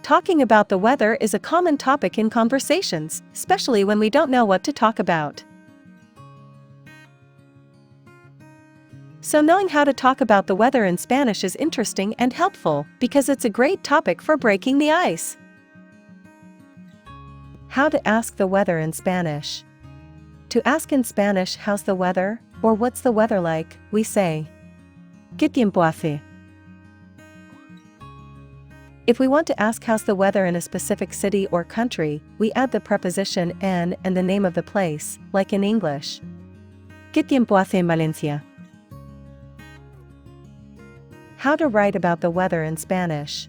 Talking about the weather is a common topic in conversations, especially when we don't know what to talk about. So knowing how to talk about the weather in Spanish is interesting and helpful because it's a great topic for breaking the ice. How to ask the weather in Spanish. To ask in Spanish how's the weather, or what's the weather like, we say, ¿Qué tiempo hace? If we want to ask how's the weather in a specific city or country, we add the preposition en and the name of the place, like in English. ¿Qué tiempo hace en Valencia? How to write about the weather in Spanish.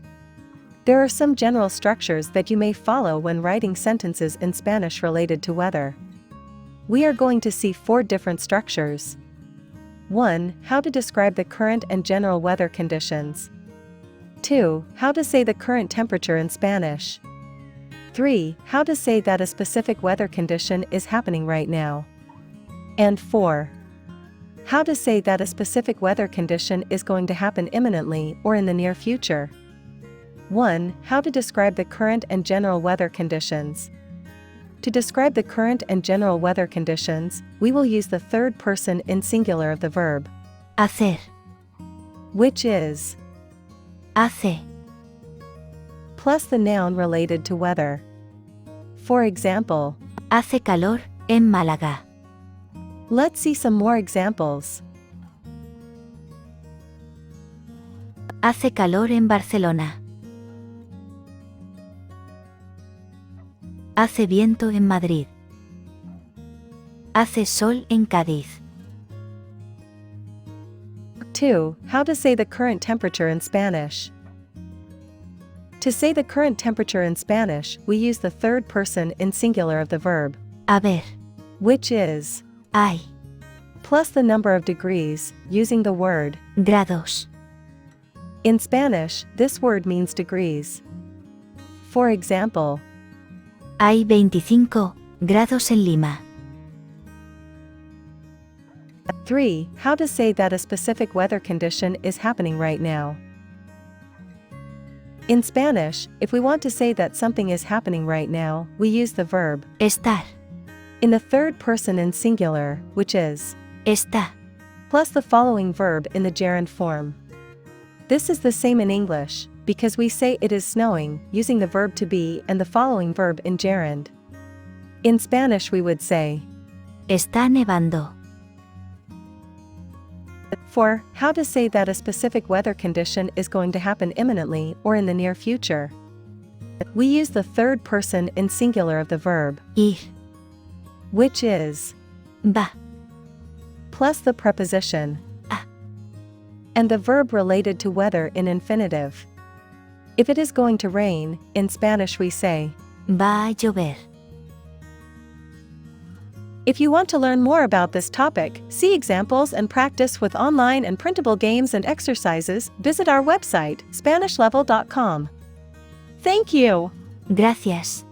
There are some general structures that you may follow when writing sentences in Spanish related to weather. We are going to see 4 different structures. 1. How to describe the current and general weather conditions. 2. How to say the current temperature in Spanish. 3. How to say that a specific weather condition is happening right now. And 4. How to say that a specific weather condition is going to happen imminently or in the near future. 1. How to describe the current and general weather conditions. To describe the current and general weather conditions, we will use the third person in singular of the verb hacer, which is hace, plus the noun related to weather. For example, hace calor en Málaga. Let's see some more examples. Hace calor en Barcelona. Hace viento en Madrid. Hace sol en Cádiz. 2. How to say the current temperature in Spanish. To say the current temperature in Spanish, we use the third person in singular of the verb haber, which is hay, plus the number of degrees, using the word grados. In Spanish, this word means degrees. For example, Hay 25 grados en Lima. 3. How to say that a specific weather condition is happening right now. In Spanish, if we want to say that something is happening right now, we use the verb Estar, in the third person in singular, which is está, plus the following verb in the gerund form. This is the same in English, because we say it is snowing, using the verb to be and the following verb in gerund. In Spanish we would say, está nevando. 4. How to say that a specific weather condition is going to happen imminently or in the near future. We use the third person in singular of the verb Ir, which is va, plus the preposition a, and the verb related to weather in infinitive. If it is going to rain, in Spanish we say, va a llover. If you want to learn more about this topic, see examples and practice with online and printable games and exercises, visit our website, SpanishLevel.com. Thank you. Gracias.